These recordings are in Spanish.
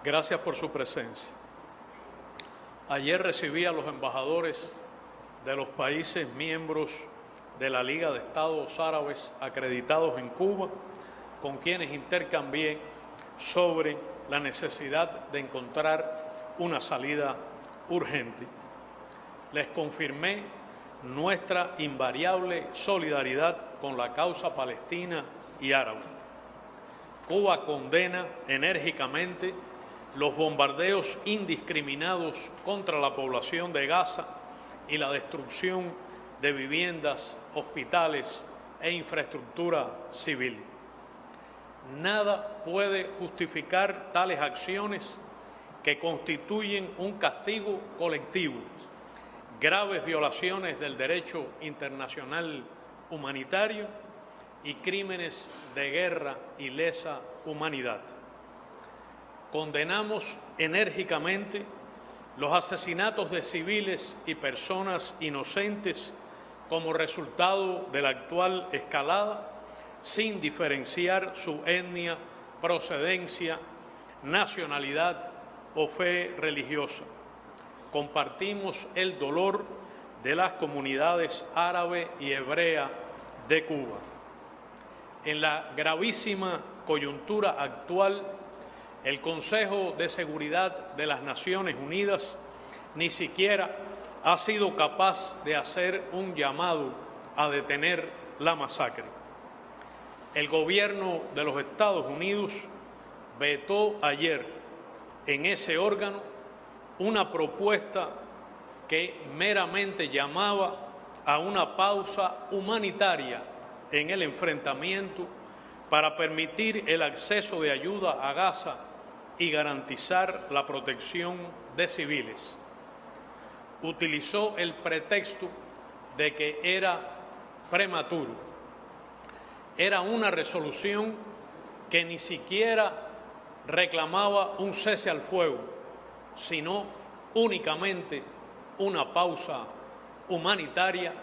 Gracias por su presencia. Ayer recibí a los embajadores de los países miembros de la Liga de Estados Árabes acreditados en Cuba, con quienes intercambié sobre la necesidad de encontrar una salida urgente. Les confirmé nuestra invariable solidaridad con la causa palestina y árabe. Cuba condena enérgicamente los bombardeos indiscriminados contra la población de Gaza y la destrucción de viviendas, hospitales e infraestructura civil. Nada puede justificar tales acciones que constituyen un castigo colectivo, graves violaciones del derecho internacional humanitario y crímenes de guerra y lesa humanidad. Condenamos enérgicamente los asesinatos de civiles y personas inocentes como resultado de la actual escalada, sin diferenciar su etnia, procedencia, nacionalidad o fe religiosa. Compartimos el dolor de las comunidades árabe y hebrea de Cuba. En la gravísima coyuntura actual, el Consejo de Seguridad de las Naciones Unidas ni siquiera ha sido capaz de hacer un llamado a detener la masacre. El gobierno de los Estados Unidos vetó ayer en ese órgano una propuesta que meramente llamaba a una pausa humanitaria en el enfrentamiento para permitir el acceso de ayuda a Gaza y garantizar la protección de civiles. Utilizó el pretexto de que era prematuro. Era una resolución que ni siquiera reclamaba un cese al fuego, sino únicamente una pausa humanitaria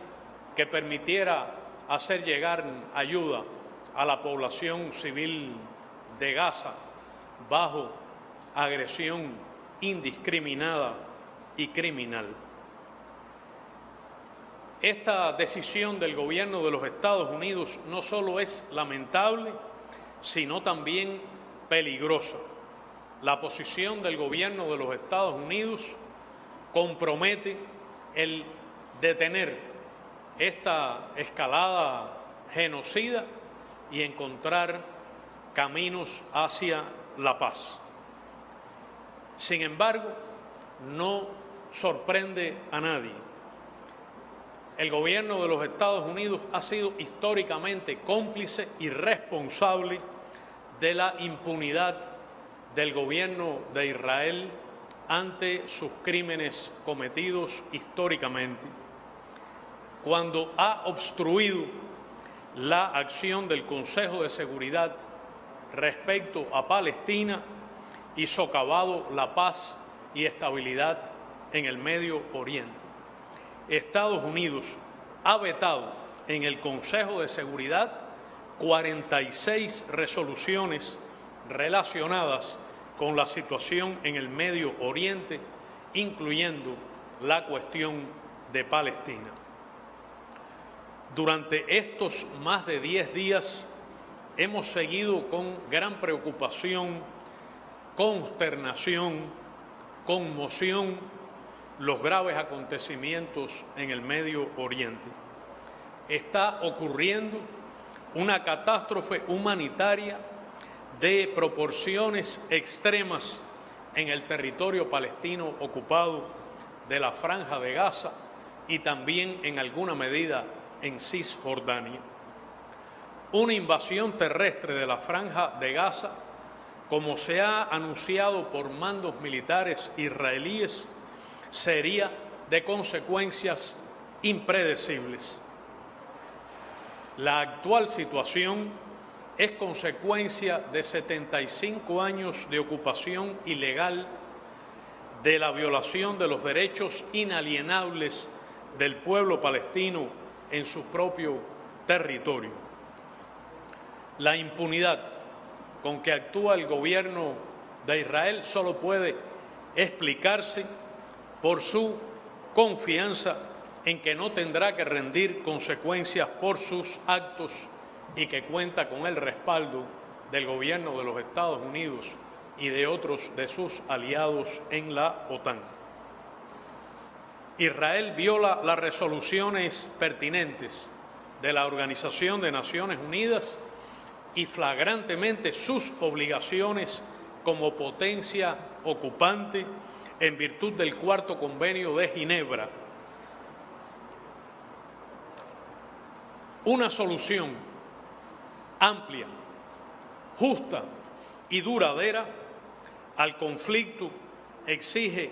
que permitiera hacer llegar ayuda a la población civil de Gaza bajo agresión indiscriminada y criminal. Esta decisión del gobierno de los Estados Unidos no solo es lamentable, sino también peligrosa. La posición del gobierno de los Estados Unidos compromete el detener esta escalada genocida y encontrar caminos hacia la paz. Sin embargo, no sorprende a nadie. El gobierno de los Estados Unidos ha sido históricamente cómplice y responsable de la impunidad del gobierno de Israel ante sus crímenes cometidos históricamente, cuando ha obstruido la acción del Consejo de Seguridad respecto a Palestina y socavado la paz y estabilidad en el Medio Oriente. Estados Unidos ha vetado en el Consejo de Seguridad 46 resoluciones relacionadas con la situación en el Medio Oriente, incluyendo la cuestión de Palestina. Durante estos más de 10 días hemos seguido con gran preocupación, consternación, conmoción, los graves acontecimientos en el Medio Oriente. Está ocurriendo una catástrofe humanitaria de proporciones extremas en el territorio palestino ocupado de la Franja de Gaza y también en alguna medida en Cisjordania. Una invasión terrestre de la Franja de Gaza, como se ha anunciado por mandos militares israelíes, sería de consecuencias impredecibles. La actual situación es consecuencia de 75 años de ocupación ilegal, de la violación de los derechos inalienables del pueblo palestino en su propio territorio. La impunidad con que actúa el gobierno de Israel solo puede explicarse por su confianza en que no tendrá que rendir consecuencias por sus actos y que cuenta con el respaldo del gobierno de los Estados Unidos y de otros de sus aliados en la OTAN. Israel viola las resoluciones pertinentes de la Organización de Naciones Unidas y flagrantemente sus obligaciones como potencia ocupante en virtud del Cuarto Convenio de Ginebra. Una solución amplia, justa y duradera al conflicto exige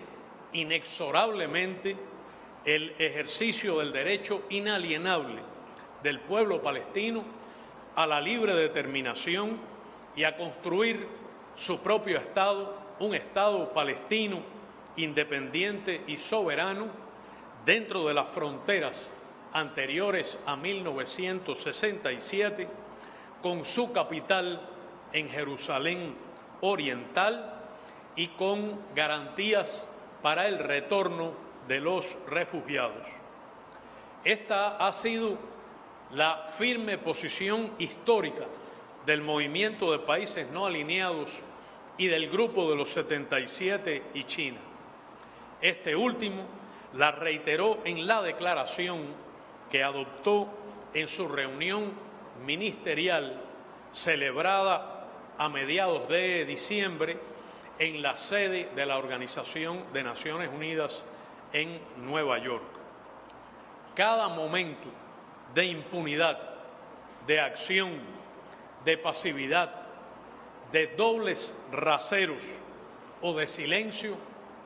inexorablemente el ejercicio del derecho inalienable del pueblo palestino a la libre determinación y a construir su propio Estado, un Estado palestino independiente y soberano dentro de las fronteras anteriores a 1967, con su capital en Jerusalén Oriental y con garantías para el retorno de los refugiados. Esta ha sido la firme posición histórica del movimiento de países no alineados y del Grupo de los 77 y China. Este último la reiteró en la declaración que adoptó en su reunión ministerial celebrada a mediados de diciembre en la sede de la Organización de Naciones Unidas en Nueva York. Cada momento de impunidad, de acción, de pasividad, de dobles raseros o de silencio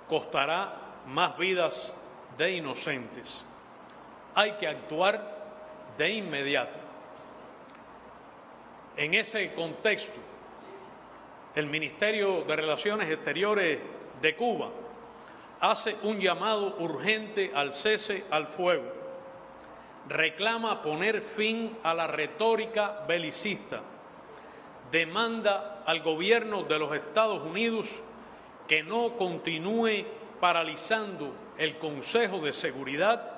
costará más vidas de inocentes. Hay que actuar de inmediato. En ese contexto, el Ministerio de Relaciones Exteriores de Cuba hace un llamado urgente al cese al fuego, reclama poner fin a la retórica belicista, demanda al gobierno de los Estados Unidos que no continúe paralizando el Consejo de Seguridad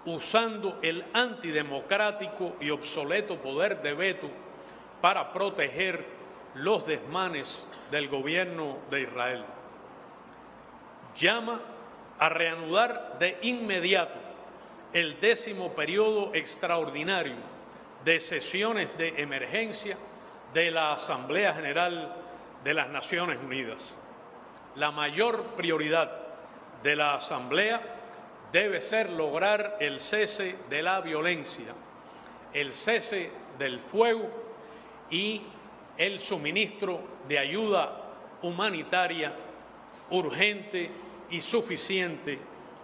usando el antidemocrático y obsoleto poder de veto para proteger los desmanes del gobierno de Israel. Llama a reanudar de inmediato el 10º periodo extraordinario de sesiones de emergencia de la Asamblea General de las Naciones Unidas. La mayor prioridad de la Asamblea debe ser lograr el cese de la violencia, el cese del fuego y el suministro de ayuda humanitaria urgente y suficiente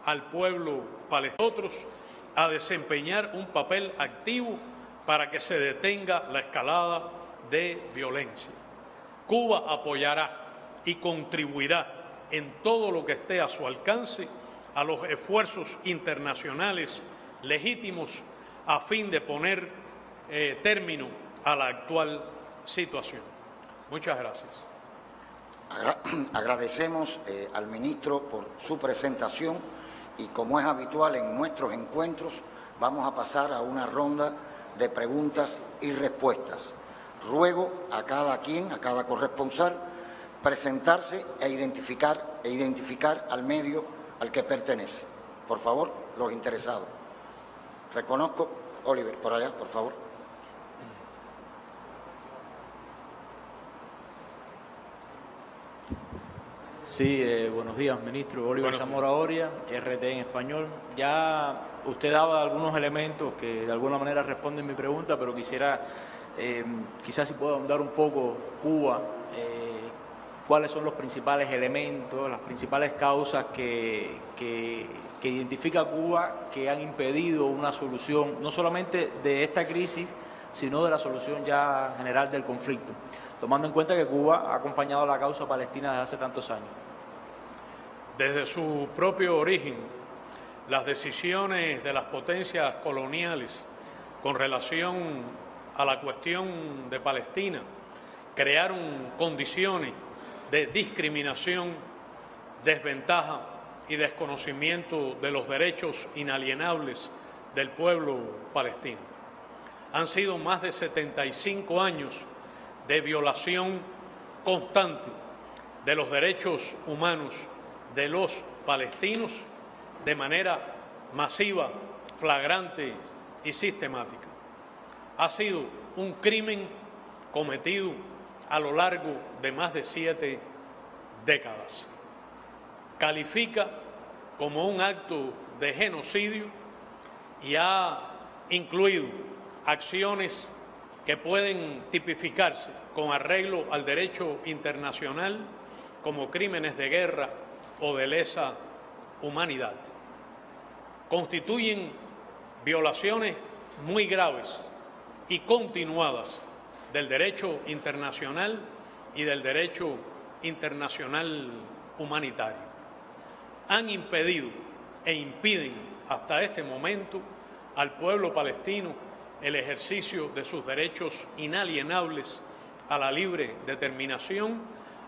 al pueblo palestino. Nosotros a desempeñar un papel activo para que se detenga la escalada de violencia. Cuba apoyará y contribuirá en todo lo que esté a su alcance a los esfuerzos internacionales legítimos a fin de poner término a la actual situación. Muchas gracias. Agradecemos al ministro por su presentación y, como es habitual en nuestros encuentros, vamos a pasar a una ronda de preguntas y respuestas. Ruego a cada quien, a cada corresponsal, presentarse e identificar al medio al que pertenece. Por favor, los interesados. Reconozco, Oliver, por allá, por favor. Sí, buenos días, ministro. Oliver Zamora Oria, RT en español. Ya usted daba algunos elementos que de alguna manera responden mi pregunta, pero quisiera, quizás si puedo ahondar un poco, Cuba, cuáles son los principales elementos, las principales causas que identifica Cuba que han impedido una solución, no solamente de esta crisis, sino de la solución ya general del conflicto, tomando en cuenta que Cuba ha acompañado a la causa palestina desde hace tantos años. Desde su propio origen, las decisiones de las potencias coloniales con relación a la cuestión de Palestina crearon condiciones de discriminación, desventaja y desconocimiento de los derechos inalienables del pueblo palestino. Han sido más de 75 años de violación constante de los derechos humanos de los palestinos de manera masiva, flagrante y sistemática. Ha sido un crimen cometido a lo largo de más de 7 décadas. Califica como un acto de genocidio y ha incluido acciones que pueden tipificarse con arreglo al derecho internacional como crímenes de guerra o de lesa humanidad. Constituyen violaciones muy graves y continuadas del derecho internacional y del derecho internacional humanitario. Han impedido e impiden hasta este momento al pueblo palestino el ejercicio de sus derechos inalienables a la libre determinación,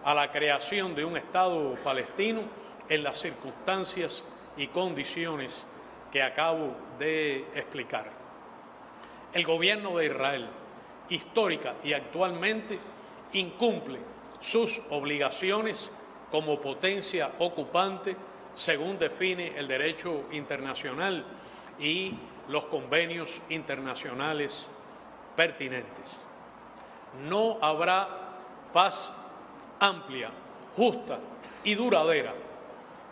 a la creación de un Estado palestino en las circunstancias y condiciones que acabo de explicar. El gobierno de Israel, histórica y actualmente, incumple sus obligaciones como potencia ocupante según define el derecho internacional y los convenios internacionales pertinentes. No habrá paz amplia, justa y duradera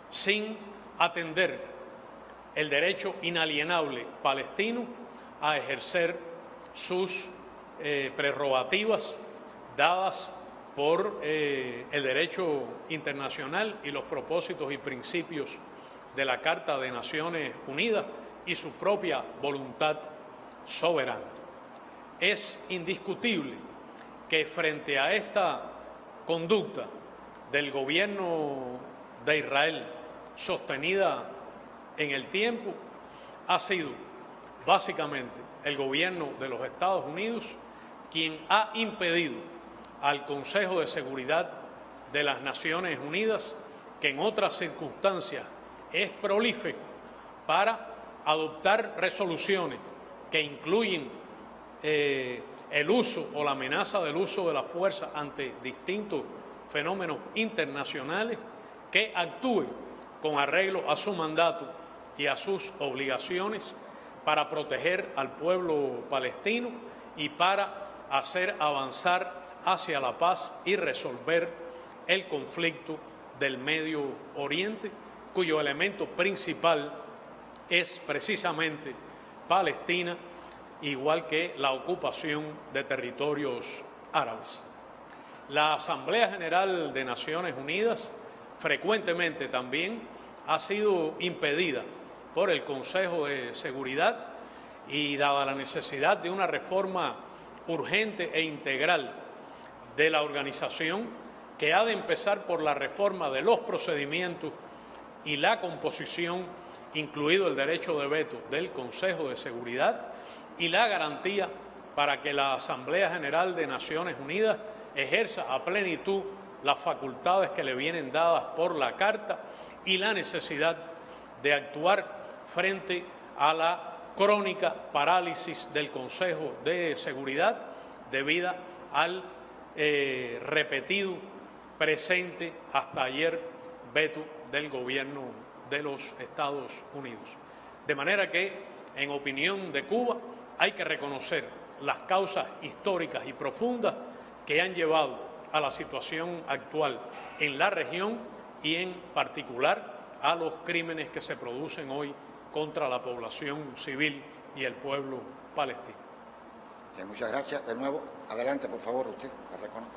sin atender el derecho inalienable palestino a ejercer sus prerrogativas dadas por el derecho internacional y los propósitos y principios de la Carta de Naciones Unidas y su propia voluntad soberana. Es indiscutible que frente a esta conducta del gobierno de Israel sostenida en el tiempo, ha sido básicamente el gobierno de los Estados Unidos quien ha impedido al Consejo de Seguridad de las Naciones Unidas, que en otras circunstancias es prolífico para adoptar resoluciones que incluyen el uso o la amenaza del uso de la fuerza ante distintos fenómenos internacionales, que actúe con arreglo a su mandato y a sus obligaciones para proteger al pueblo palestino y para hacer avanzar hacia la paz y resolver el conflicto del Medio Oriente, cuyo elemento principal es precisamente Palestina, igual que la ocupación de territorios árabes. La Asamblea General de Naciones Unidas frecuentemente también ha sido impedida por el Consejo de Seguridad y dada la necesidad de una reforma urgente e integral de la organización, que ha de empezar por la reforma de los procedimientos y la composición, incluido el derecho de veto del Consejo de Seguridad y la garantía para que la Asamblea General de Naciones Unidas ejerza a plenitud las facultades que le vienen dadas por la Carta y la necesidad de actuar frente a la crónica parálisis del Consejo de Seguridad debida al repetido, presente hasta ayer, veto del gobierno de los Estados Unidos. De manera que, en opinión de Cuba, hay que reconocer las causas históricas y profundas que han llevado a la situación actual en la región y, en particular, a los crímenes que se producen hoy contra la población civil y el pueblo palestino. Sí, muchas gracias. De nuevo, adelante, por favor, usted, la reconozco.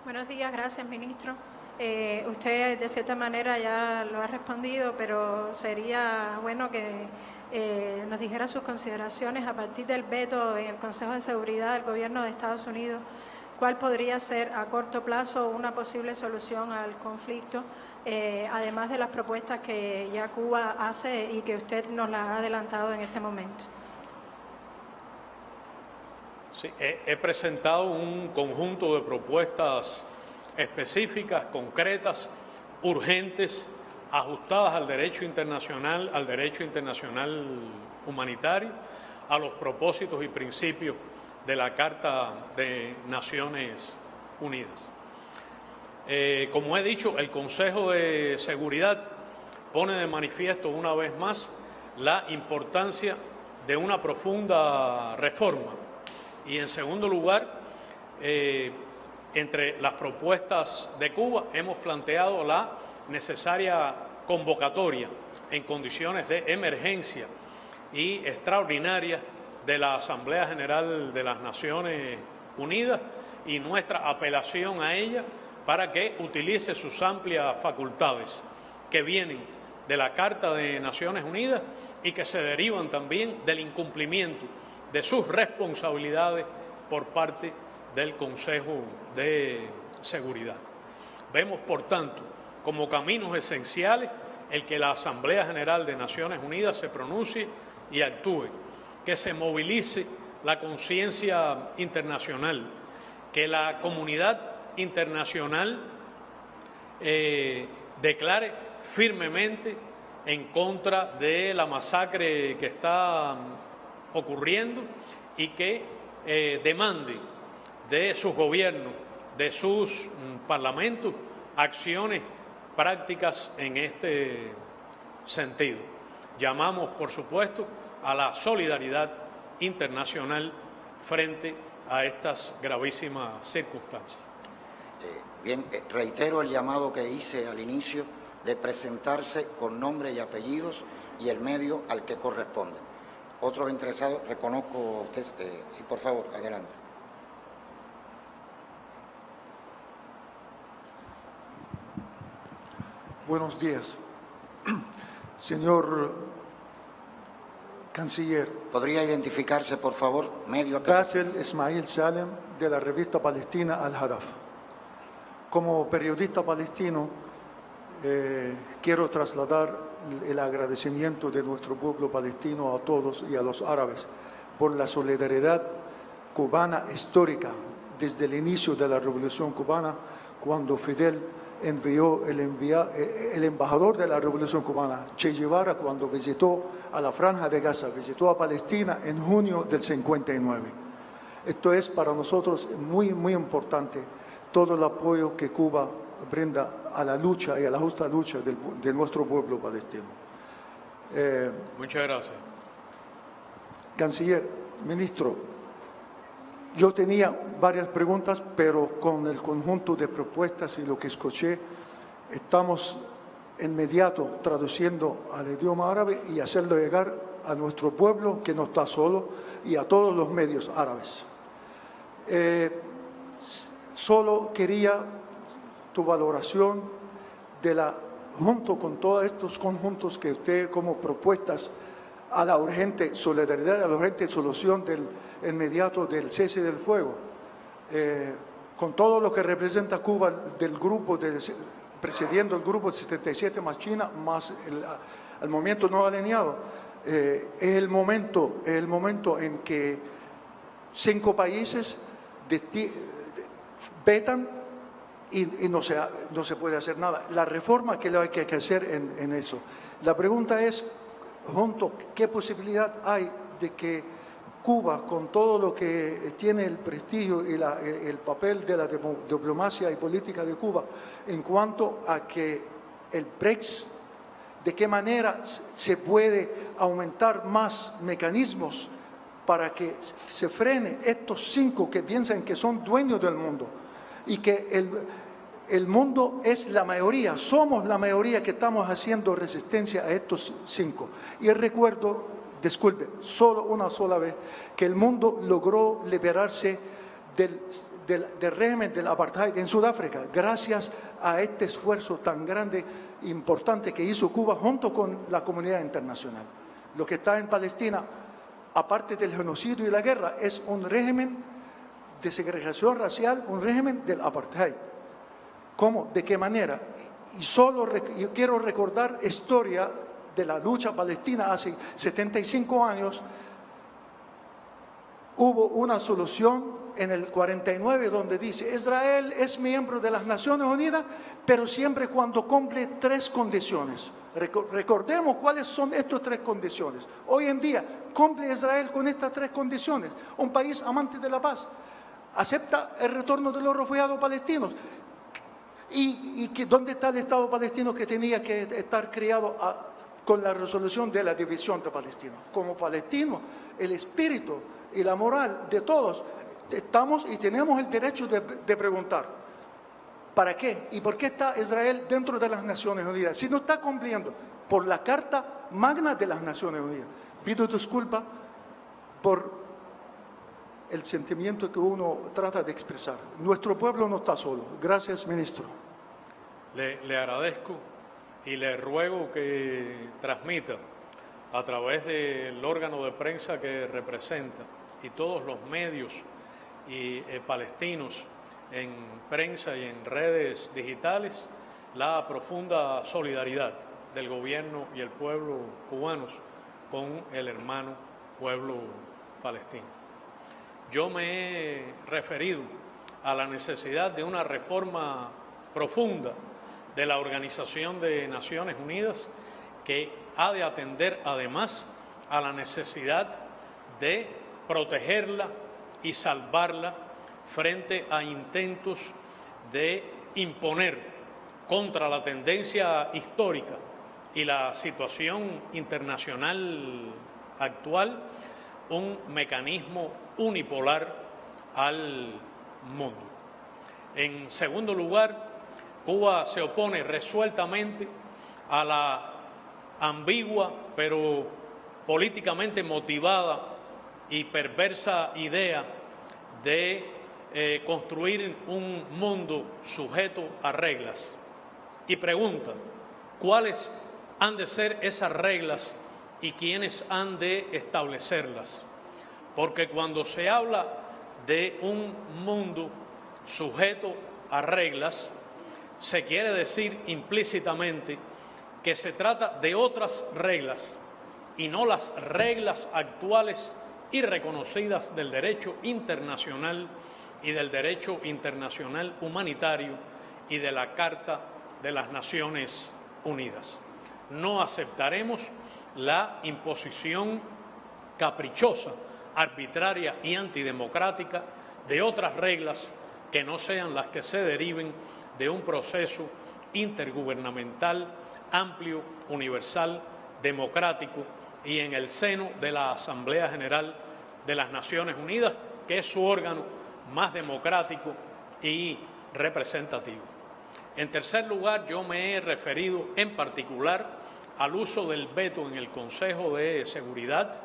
Buenos días, gracias, ministro. Usted, de cierta manera, ya lo ha respondido, pero sería bueno que nos dijera sus consideraciones a partir del veto en el Consejo de Seguridad del Gobierno de Estados Unidos. ¿Cuál podría ser a corto plazo una posible solución al conflicto, además de las propuestas que ya Cuba hace y que usted nos las ha adelantado en este momento? Sí, he presentado un conjunto de propuestas específicas, concretas, urgentes, ajustadas al derecho internacional humanitario, a los propósitos y principios de la Carta de Naciones Unidas. Como he dicho, el Consejo de Seguridad pone de manifiesto una vez más la importancia de una profunda reforma. Y en segundo lugar, entre las propuestas de Cuba hemos planteado la necesaria convocatoria en condiciones de emergencia y extraordinaria de la Asamblea General de las Naciones Unidas y nuestra apelación a ella para que utilice sus amplias facultades que vienen de la Carta de Naciones Unidas y que se derivan también del incumplimiento de sus responsabilidades por parte del Consejo de Seguridad. Vemos, por tanto, como caminos esenciales el que la Asamblea General de Naciones Unidas se pronuncie y actúe, que se movilice la conciencia internacional, que la comunidad internacional declare firmemente en contra de la masacre que está ocurriendo y que demande de sus gobiernos, de sus parlamentos, acciones prácticas en este sentido. Llamamos, por supuesto, a la solidaridad internacional frente a estas gravísimas circunstancias. Bien, reitero el llamado que hice al inicio de presentarse con nombre y apellidos y el medio al que corresponde. Otros interesados, reconozco a usted, sí, por favor, adelante. Buenos días. Señor Canciller. ¿Podría identificarse, por favor, medio? Bassel Ismail Salem, de la revista palestina Al-Hadaf. Como periodista palestino, quiero trasladar el agradecimiento de nuestro pueblo palestino a todos y a los árabes por la solidaridad cubana histórica desde el inicio de la Revolución Cubana, cuando Fidel envió el embajador de la Revolución Cubana, Che Guevara, cuando visitó a la Franja de Gaza, visitó a Palestina en junio del 59. Esto es para nosotros muy, muy importante, todo el apoyo que Cuba brinda a la lucha y a la justa lucha de nuestro pueblo palestino. Muchas gracias. Canciller, ministro, yo tenía varias preguntas, pero con el conjunto de propuestas y lo que escuché, estamos inmediato traduciendo al idioma árabe y hacerlo llegar a nuestro pueblo, que no está solo, y a todos los medios árabes. Solo quería tu valoración junto con todos estos conjuntos que usted como propuestas a la urgente solidaridad, a la urgente solución inmediato del cese del fuego, con todo lo que representa Cuba del grupo, presidiendo el grupo 77 más China, más el movimiento no alineado, es el momento en que 5 países vetan y no se puede hacer nada. La reforma que hay que hacer en eso. La pregunta es, ¿qué posibilidad hay de que Cuba, con todo lo que tiene el prestigio y el papel de la diplomacia y política de Cuba, en cuanto a que el Brexit, de qué manera se puede aumentar más mecanismos para que se frene estos 5 que piensan que son dueños del mundo y que el mundo es la mayoría, somos la mayoría que estamos haciendo resistencia a estos 5. Y recuerdo, disculpe, solo una sola vez, que el mundo logró liberarse del régimen del apartheid en Sudáfrica, gracias a este esfuerzo tan grande e importante que hizo Cuba junto con la comunidad internacional. Lo que está en Palestina, aparte del genocidio y la guerra, es un régimen de segregación racial, un régimen del apartheid. ¿Cómo? ¿De qué manera? Y yo quiero recordar historia de la lucha palestina hace 75 años. hubo una solución en el 49 donde dice, Israel es miembro de las Naciones Unidas, pero siempre cuando cumple 3 condiciones. Recordemos cuáles son estas 3 condiciones. Hoy en día, ¿cumple Israel con estas 3 condiciones? Un país amante de la paz, acepta el retorno de los refugiados palestinos. ¿Y dónde está el Estado palestino que tenía que estar creado con la resolución de la división de Palestina? Como palestinos, el espíritu y la moral de todos estamos y tenemos el derecho de preguntar, ¿para qué? ¿Y por qué está Israel dentro de las Naciones Unidas? Si no está cumpliendo por la Carta Magna de las Naciones Unidas. Pido disculpas por el sentimiento que uno trata de expresar. Nuestro pueblo no está solo. Gracias, ministro. Le agradezco y le ruego que transmita a través del órgano de prensa que representa y todos los medios palestinos en prensa y en redes digitales la profunda solidaridad del gobierno y el pueblo cubanos con el hermano pueblo palestino. Yo me he referido a la necesidad de una reforma profunda de la Organización de Naciones Unidas que ha de atender además a la necesidad de protegerla y salvarla frente a intentos de imponer contra la tendencia histórica y la situación internacional actual un mecanismo unipolar al mundo. En segundo lugar, Cuba se opone resueltamente a la ambigua pero políticamente motivada y perversa idea de construir un mundo sujeto a reglas. Y pregunta, ¿cuáles han de ser esas reglas y quiénes han de establecerlas? Porque cuando se habla de un mundo sujeto a reglas, se quiere decir implícitamente que se trata de otras reglas y no las reglas actuales y reconocidas del derecho internacional y del derecho internacional humanitario y de la Carta de las Naciones Unidas. No aceptaremos la imposición caprichosa, arbitraria y antidemocrática de otras reglas que no sean las que se deriven de un proceso intergubernamental, amplio, universal, democrático y en el seno de la Asamblea General de las Naciones Unidas, que es su órgano más democrático y representativo. En tercer lugar, yo me he referido en particular al uso del veto en el Consejo de Seguridad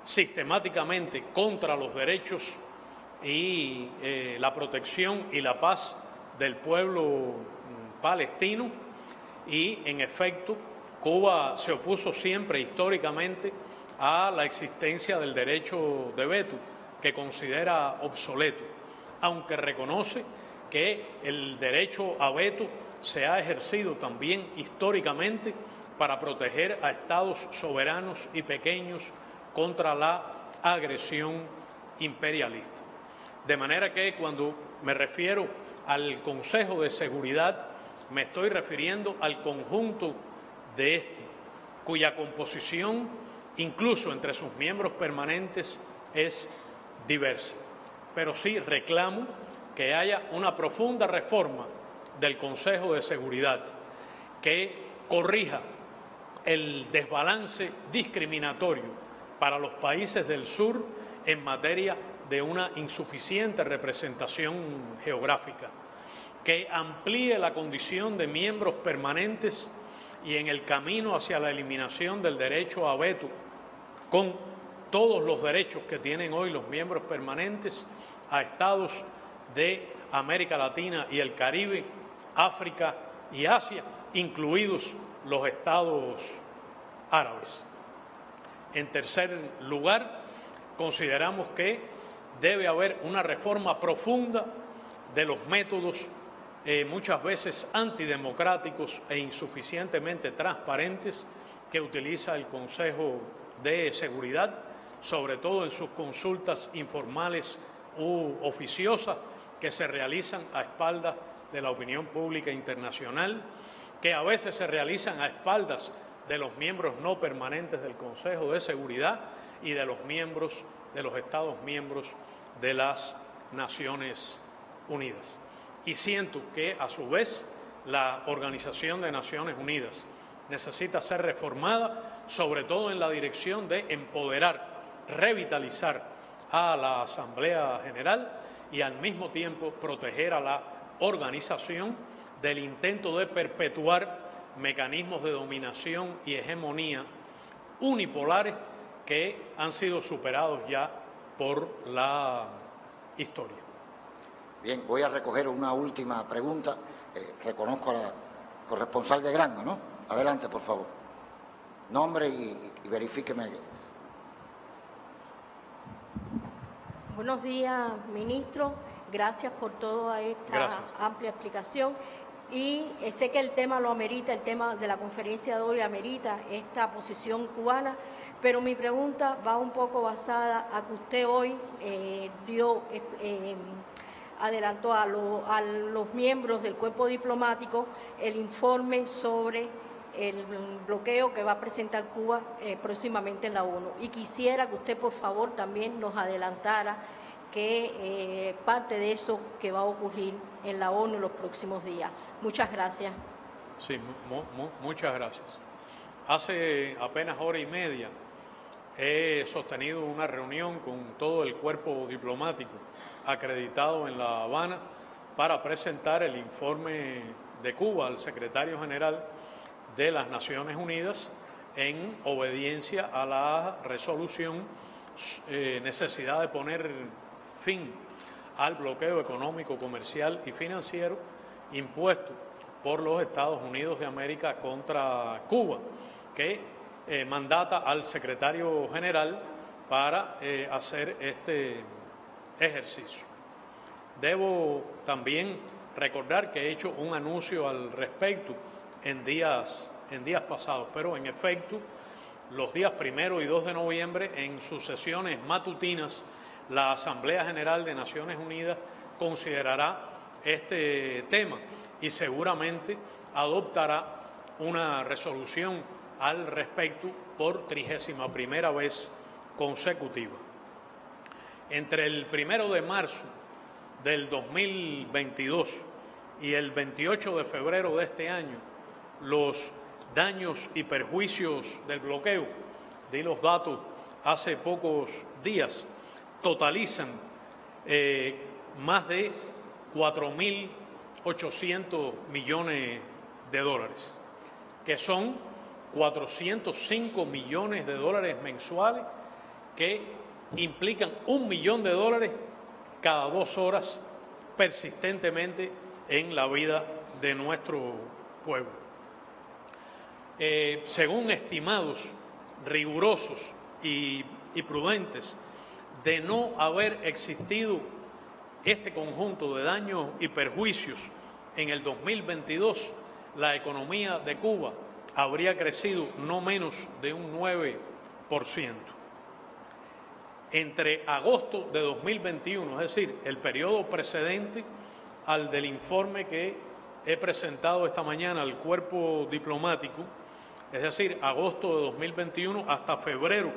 sistemáticamente contra los derechos y la protección y la paz del pueblo palestino y, en efecto, Cuba se opuso siempre históricamente a la existencia del derecho de veto, que considera obsoleto, aunque reconoce que el derecho a veto se ha ejercido también históricamente para proteger a estados soberanos y pequeños contra la agresión imperialista. De manera que cuando me refiero al Consejo de Seguridad, me estoy refiriendo al conjunto de este, cuya composición, incluso entre sus miembros permanentes, es diversa. Pero sí reclamo que haya una profunda reforma del Consejo de Seguridad que corrija el desbalance discriminatorio para los países del sur en materia de una insuficiente representación geográfica, que amplíe la condición de miembros permanentes y en el camino hacia la eliminación del derecho a veto, con todos los derechos que tienen hoy los miembros permanentes a estados de América Latina y el Caribe, África y Asia, incluidos los estados árabes. En tercer lugar, consideramos que debe haber una reforma profunda de los métodos muchas veces antidemocráticos e insuficientemente transparentes que utiliza el Consejo de Seguridad sobre todo en sus consultas informales u oficiosas que se realizan a espaldas de la opinión pública internacional, que a veces se realizan a espaldas de los miembros no permanentes del Consejo de Seguridad y de los miembros de los Estados miembros de las Naciones Unidas. Y siento que, a su vez, la Organización de Naciones Unidas necesita ser reformada, sobre todo en la dirección de empoderar, revitalizar a la Asamblea General y al mismo tiempo proteger a la organización del intento de perpetuar mecanismos de dominación y hegemonía unipolares que han sido superados ya por la historia. Bien, voy a recoger una última pregunta. Reconozco a la corresponsal de Granma, ¿no? Adelante, por favor. Nombre y verifíqueme. Buenos días, ministro. Gracias por toda esta amplia explicación. Y sé que el tema lo amerita, el tema de la conferencia de hoy amerita esta posición cubana, pero mi pregunta va un poco basada a que usted hoy adelantó a los miembros del cuerpo diplomático el informe sobre el bloqueo que va a presentar Cuba próximamente en la ONU. Y quisiera que usted, por favor, también nos adelantara que parte de eso que va a ocurrir en la ONU en los próximos días. Muchas gracias. Sí, muchas gracias. Hace apenas hora y media he sostenido una reunión con todo el cuerpo diplomático acreditado en La Habana para presentar el informe de Cuba al secretario general de las Naciones Unidas en obediencia a la resolución necesidad de poner fin al bloqueo económico, comercial y financiero impuesto por los Estados Unidos de América contra Cuba, que mandata al secretario general para hacer este ejercicio. Debo también recordar que he hecho un anuncio al respecto en días pasados, pero en efecto, los días 1 y 2 de noviembre, en sus sesiones matutinas, la Asamblea General de Naciones Unidas considerará este tema y seguramente adoptará una resolución al respecto por 31ª vez consecutiva. Entre el 1 de marzo del 2022 y el 28 de febrero de este año, los daños y perjuicios del bloqueo, di los datos hace pocos días, totalizan más de 4.800 millones de dólares, que son 405 millones de dólares mensuales, que implican $1 millón cada 2 horas persistentemente en la vida de nuestro pueblo. Según estimados rigurosos y prudentes, de no haber existido este conjunto de daños y perjuicios en el 2022, la economía de Cuba habría crecido no menos de un 9%. Entre agosto de 2021, es decir, el periodo precedente al del informe que he presentado esta mañana al cuerpo diplomático, es decir, agosto de 2021 hasta febrero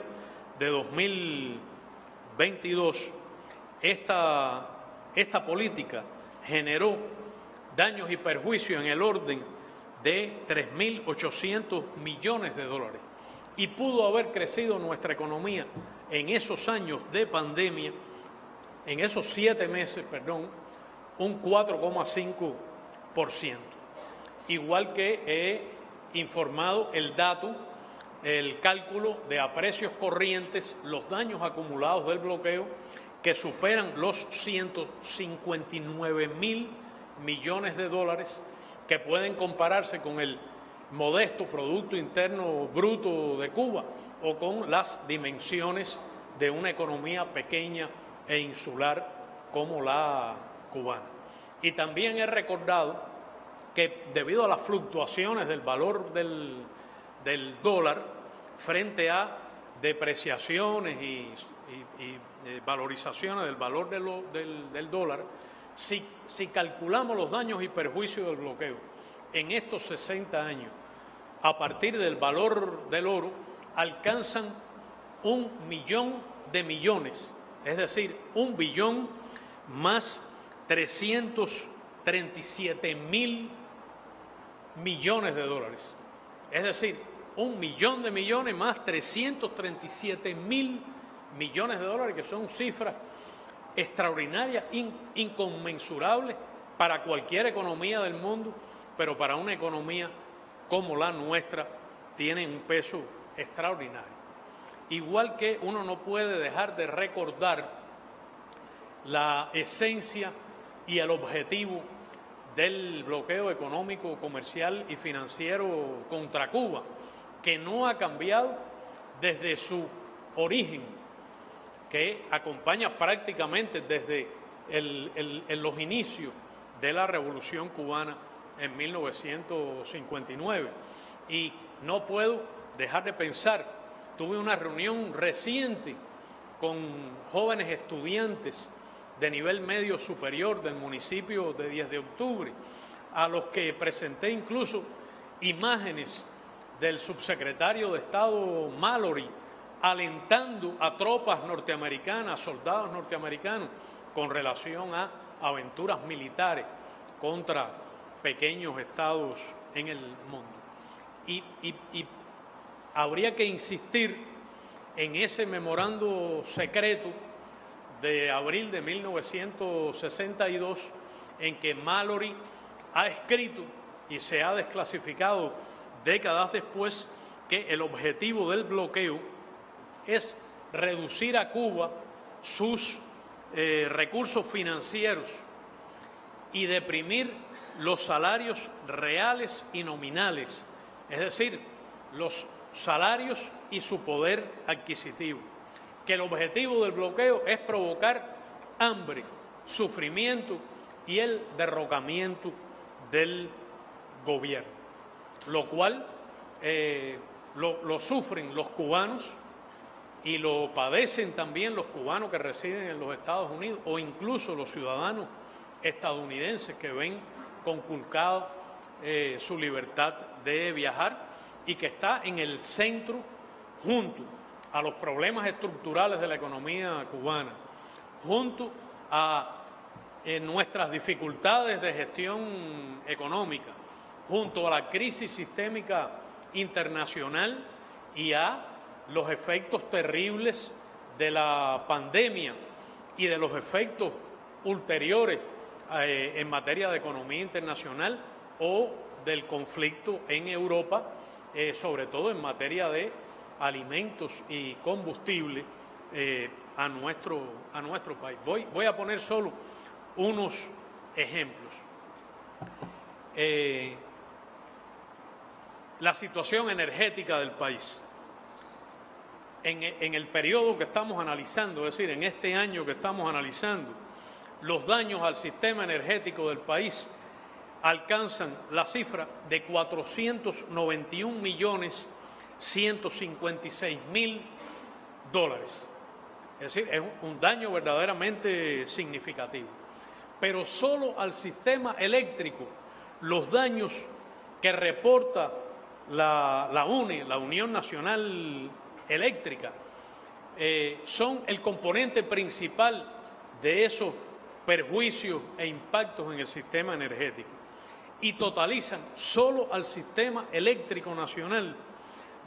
de 2022, esta política generó daños y perjuicios en el orden de 3.800 millones de dólares y pudo haber crecido nuestra economía en esos años de pandemia, en esos 7 meses, un 4,5%. Igual que he informado el dato, el cálculo de a precios corrientes, los daños acumulados del bloqueo, que superan los 159.000 millones de dólares, que pueden compararse con el modesto Producto Interno Bruto de Cuba o con las dimensiones de una economía pequeña e insular como la cubana. Y también he recordado que debido a las fluctuaciones del valor del dólar frente a depreciaciones y valorizaciones del valor del dólar, si calculamos los daños y perjuicios del bloqueo en estos 60 años, a partir del valor del oro, alcanzan 1 millón de millones, es decir, 1 billón más 337.000 millones de dólares. Es decir, 1 millón de millones más 337.000 millones de dólares, que son cifras extraordinarias, inconmensurables para cualquier economía del mundo, pero para una economía como la nuestra tienen un peso extraordinario. Igual que uno no puede dejar de recordar la esencia y el objetivo del bloqueo económico, comercial y financiero contra Cuba, que no ha cambiado desde su origen, que acompaña prácticamente desde los inicios de la Revolución Cubana en 1959. Y no puedo dejar de pensar, tuve una reunión reciente con jóvenes estudiantes de nivel medio superior del municipio de 10 de octubre, a los que presenté incluso imágenes del subsecretario de Estado Mallory alentando a tropas norteamericanas, soldados norteamericanos, con relación a aventuras militares contra pequeños estados en el mundo. Y habría que insistir en ese memorando secreto de abril de 1962, en que Mallory ha escrito y se ha desclasificado décadas después que el objetivo del bloqueo es reducir a Cuba sus recursos financieros y deprimir los salarios reales y nominales, es decir, los salarios y su poder adquisitivo. Que el objetivo del bloqueo es provocar hambre, sufrimiento y el derrocamiento del gobierno, lo cual lo sufren los cubanos y lo padecen también los cubanos que residen en los Estados Unidos o incluso los ciudadanos estadounidenses que ven conculcada su libertad de viajar y que está en el centro junto a los problemas estructurales de la economía cubana, junto a nuestras dificultades de gestión económica, junto a la crisis sistémica internacional y a los efectos terribles de la pandemia y de los efectos ulteriores en materia de economía internacional o del conflicto en Europa, sobre todo en materia de alimentos y combustible a nuestro país. Voy a poner solo unos ejemplos. La situación energética del país. En el periodo que estamos analizando, es decir, en este año que estamos analizando, los daños al sistema energético del país alcanzan la cifra de 491.156.000 dólares. Es decir, es un daño verdaderamente significativo. Pero solo al sistema eléctrico, los daños que reporta la UNE, la Unión Nacional Eléctrica, son el componente principal de esos perjuicios e impactos en el sistema energético y totalizan solo al sistema eléctrico nacional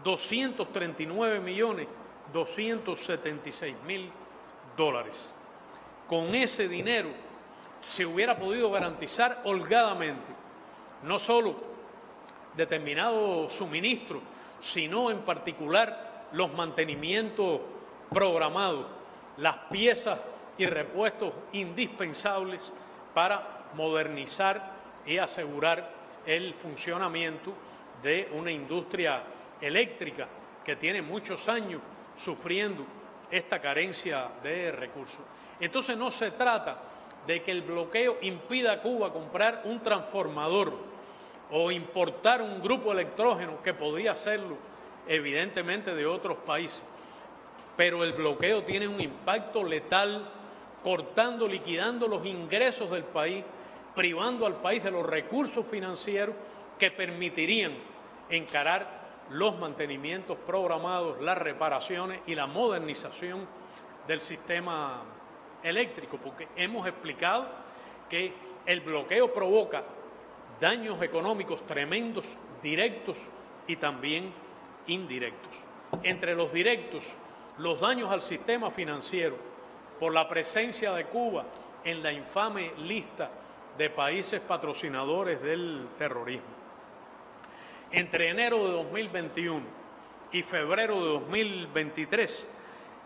239.276.000 dólares. Con ese dinero se hubiera podido garantizar holgadamente no solo determinados suministros, sino en particular los mantenimientos programados, las piezas y repuestos indispensables para modernizar y asegurar el funcionamiento de una industria eléctrica que tiene muchos años sufriendo esta carencia de recursos. Entonces no se trata de que el bloqueo impida a Cuba comprar un transformador o importar un grupo electrógeno, que podría hacerlo evidentemente de otros países, pero el bloqueo tiene un impacto letal, cortando, liquidando los ingresos del país, privando al país de los recursos financieros que permitirían encarar los mantenimientos programados, las reparaciones y la modernización del sistema eléctrico, porque hemos explicado que el bloqueo provoca daños económicos tremendos, directos y también indirectos. Entre los directos, los daños al sistema financiero por la presencia de Cuba en la infame lista de países patrocinadores del terrorismo. Entre enero de 2021 y febrero de 2023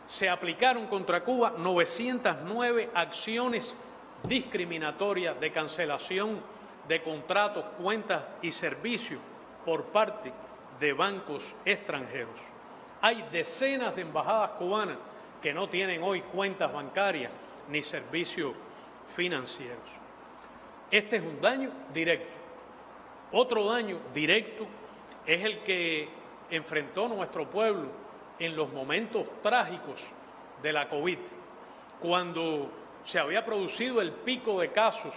se aplicaron contra Cuba 909 acciones discriminatorias de cancelación de contratos, cuentas y servicios por parte de bancos extranjeros. Hay decenas de embajadas cubanas que no tienen hoy cuentas bancarias ni servicios financieros. Este es un daño directo. Otro daño directo es el que enfrentó nuestro pueblo en los momentos trágicos de la COVID, cuando se había producido el pico de casos,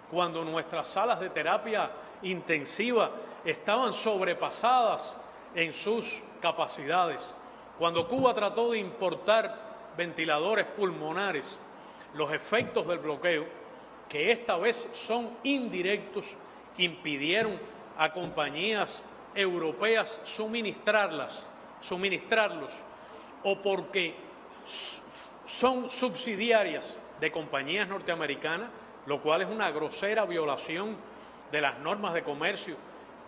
cuando nuestras salas de terapia intensiva estaban sobrepasadas en sus capacidades, cuando Cuba trató de importar ventiladores pulmonares, los efectos del bloqueo, que esta vez son indirectos, impidieron a compañías europeas suministrarlos, o porque son subsidiarias de compañías norteamericanas, lo cual es una grosera violación de las normas de comercio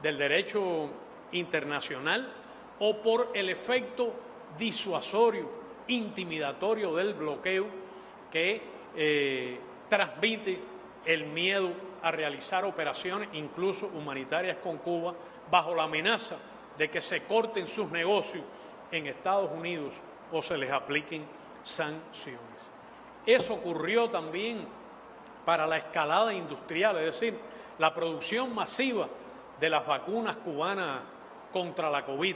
del derecho internacional, o por el efecto disuasorio, intimidatorio del bloqueo que transmite el miedo a realizar operaciones, incluso humanitarias, con Cuba, bajo la amenaza de que se corten sus negocios en Estados Unidos o se les apliquen sanciones. Eso ocurrió también para la escalada industrial, es decir, la producción masiva de las vacunas cubanas contra la COVID.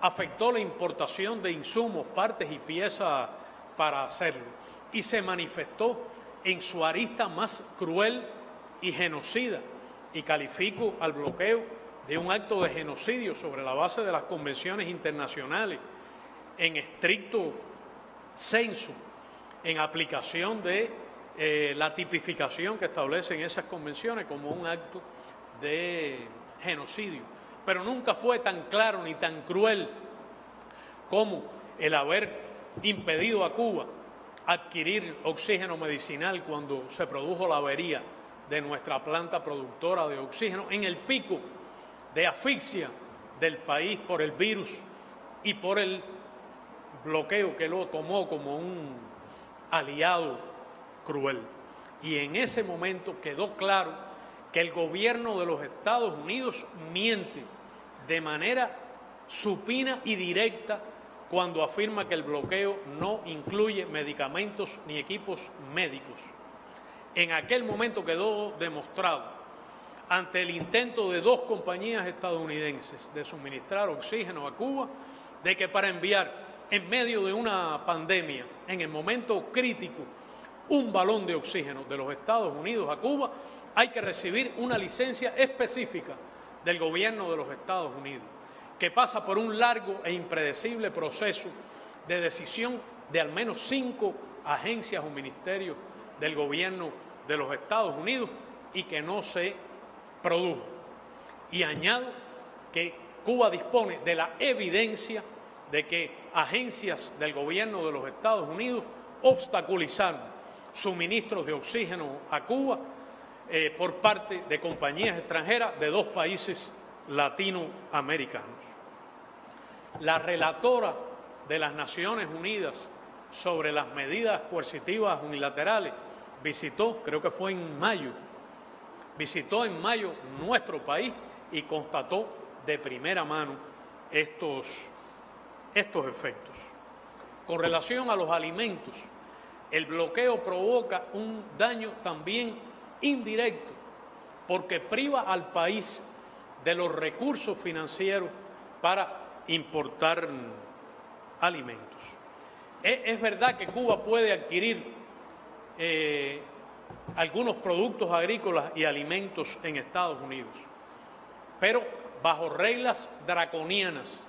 Afectó la importación de insumos, partes y piezas para hacerlo, y se manifestó en su arista más cruel y genocida, y califico al bloqueo de un acto de genocidio sobre la base de las convenciones internacionales, en estricto censo, en aplicación de la tipificación que establecen esas convenciones como un acto de genocidio. Pero nunca fue tan claro ni tan cruel como el haber impedido a Cuba adquirir oxígeno medicinal cuando se produjo la avería de nuestra planta productora de oxígeno en el pico de asfixia del país por el virus y por el bloqueo que lo tomó como un aliado cruel. Y en ese momento quedó claro que el gobierno de los Estados Unidos miente de manera supina y directa cuando afirma que el bloqueo no incluye medicamentos ni equipos médicos. En aquel momento quedó demostrado, ante el intento de dos compañías estadounidenses de suministrar oxígeno a Cuba, de que para enviar en medio de una pandemia, en el momento crítico, un balón de oxígeno de los Estados Unidos a Cuba, hay que recibir una licencia específica del gobierno de los Estados Unidos, que pasa por un largo e impredecible proceso de decisión de al menos 5 agencias o ministerios del gobierno de los Estados Unidos y que no se produjo. Y añado que Cuba dispone de la evidencia de que agencias del gobierno de los Estados Unidos obstaculizaron suministros de oxígeno a Cuba por parte de compañías extranjeras de 2 países latinoamericanos. La relatora de las Naciones Unidas sobre las medidas coercitivas unilaterales visitó, creo que fue en mayo, nuestro país y constató de primera mano estos efectos. Con relación a los alimentos, el bloqueo provoca un daño también indirecto porque priva al país de los recursos financieros para importar alimentos. Es verdad que Cuba puede adquirir algunos productos agrícolas y alimentos en Estados Unidos, pero bajo reglas draconianas,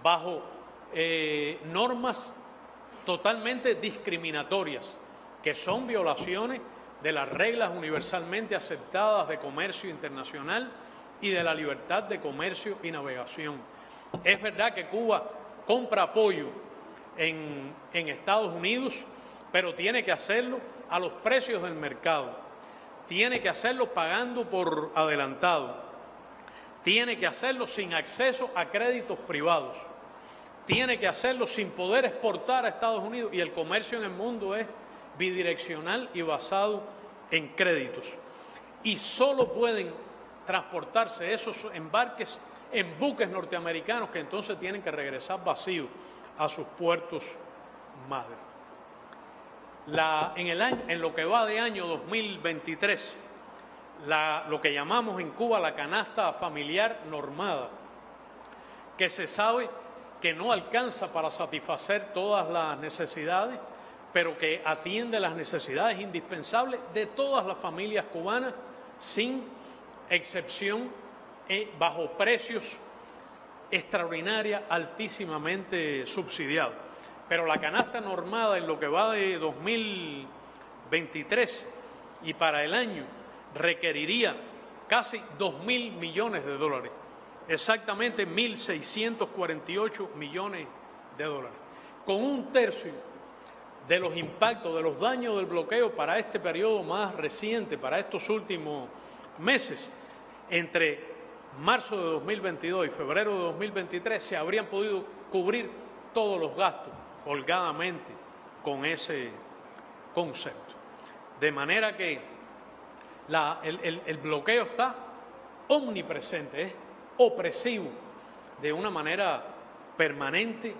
bajo normas totalmente discriminatorias, que son violaciones de las reglas universalmente aceptadas de comercio internacional y de la libertad de comercio y navegación. Es verdad que Cuba compra apoyo en Estados Unidos, pero tiene que hacerlo a los precios del mercado, tiene que hacerlo pagando por adelantado, tiene que hacerlo sin acceso a créditos privados, tiene que hacerlo sin poder exportar a Estados Unidos, y el comercio en el mundo es bidireccional y basado en créditos. Y solo pueden transportarse esos embarques en buques norteamericanos que entonces tienen que regresar vacíos a sus puertos madre. En lo que va de año 2023, lo que llamamos en Cuba la canasta familiar normada, que se sabe que no alcanza para satisfacer todas las necesidades, pero que atiende las necesidades indispensables de todas las familias cubanas, sin excepción, bajo precios extraordinarios, altísimamente subsidiados. Pero la canasta normada en lo que va de 2023 y para el año requeriría casi 2.000 millones de dólares, exactamente 1.648 millones de dólares, con un tercio de los impactos, de los daños del bloqueo para este periodo más reciente, para estos últimos meses. Entre marzo de 2022 y febrero de 2023 se habrían podido cubrir todos los gastos holgadamente con ese concepto. De manera que el bloqueo está omnipresente, es opresivo de una manera permanente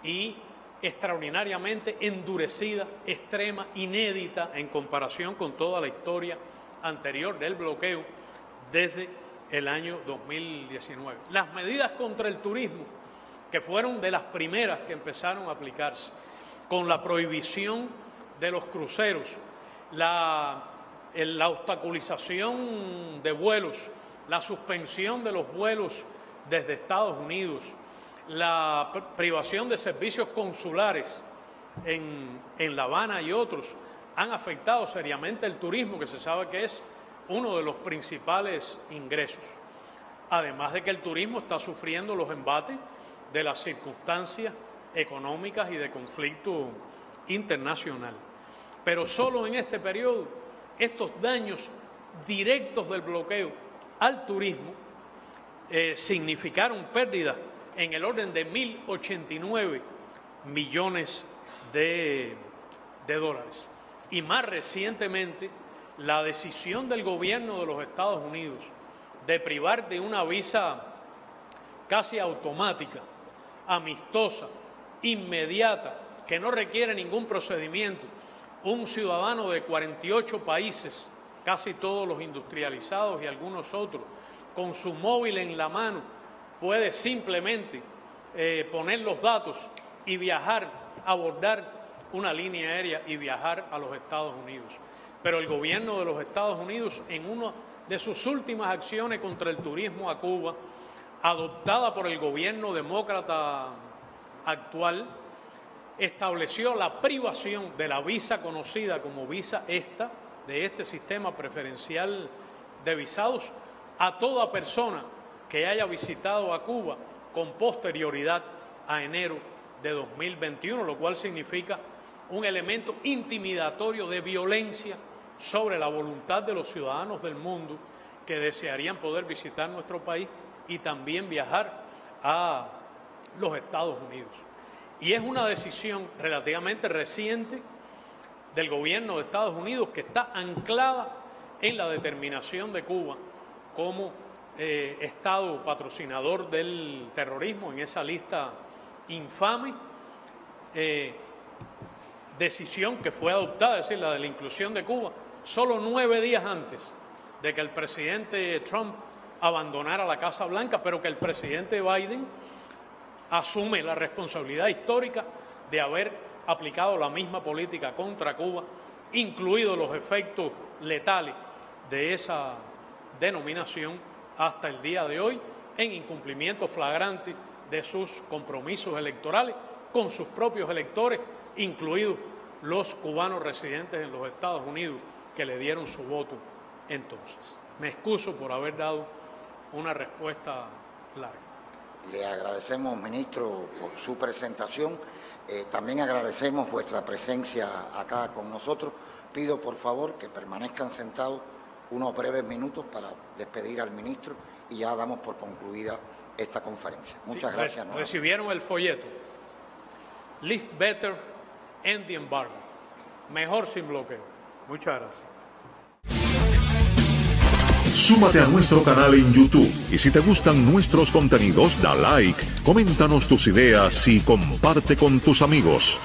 y extraordinariamente endurecida, extrema, inédita en comparación con toda la historia anterior del bloqueo desde el año 2019. Las medidas contra el turismo, que fueron de las primeras que empezaron a aplicarse, con la prohibición de los cruceros, la obstaculización de vuelos, la suspensión de los vuelos desde Estados Unidos, la privación de servicios consulares en La Habana y otros, han afectado seriamente el turismo, que se sabe que es uno de los principales ingresos. Además de que el turismo está sufriendo los embates de las circunstancias económicas y de conflicto internacional. Pero solo en este periodo, estos daños directos del bloqueo al turismo significaron pérdidas en el orden de 1.089 millones de dólares. Y más recientemente, la decisión del gobierno de los Estados Unidos de privar de una visa casi automática, amistosa, inmediata, que no requiere ningún procedimiento, un ciudadano de 48 países, casi todos los industrializados y algunos otros, con su móvil en la mano, puede simplemente poner los datos y viajar, abordar una línea aérea y viajar a los Estados Unidos. Pero el gobierno de los Estados Unidos, en una de sus últimas acciones contra el turismo a Cuba, adoptada por el gobierno demócrata actual, estableció la privación de la visa conocida como visa ESTA, de este sistema preferencial de visados, a toda persona que haya visitado a Cuba con posterioridad a enero de 2021, lo cual significa un elemento intimidatorio de violencia sobre la voluntad de los ciudadanos del mundo que desearían poder visitar nuestro país y también viajar a los Estados Unidos. Y es una decisión relativamente reciente del gobierno de Estados Unidos, que está anclada en la determinación de Cuba como Estado patrocinador del terrorismo, en esa lista infame, decisión que fue adoptada, es decir, la de la inclusión de Cuba, solo 9 días antes de que el presidente Trump abandonara la Casa Blanca, pero que el presidente Biden asume la responsabilidad histórica de haber aplicado la misma política contra Cuba, incluidos los efectos letales de esa denominación hasta el día de hoy, en incumplimiento flagrante de sus compromisos electorales con sus propios electores, incluidos los cubanos residentes en los Estados Unidos que le dieron su voto entonces. Me excuso por haber dado una respuesta larga. Le agradecemos, ministro, por su presentación. También agradecemos vuestra presencia acá con nosotros. Pido, por favor, que permanezcan sentados unos breves minutos para despedir al ministro y ya damos por concluida esta conferencia. Muchas gracias. Recibieron el folleto. Live better, end the embargo. Mejor sin bloqueo. Muchas gracias. Súmate a nuestro canal en YouTube y si te gustan nuestros contenidos, da like, coméntanos tus ideas y comparte con tus amigos.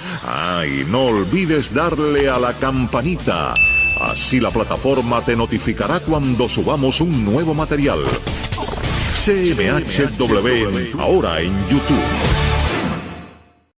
Y no olvides darle a la campanita. Así la plataforma te notificará cuando subamos un nuevo material. CMHW, ahora en YouTube.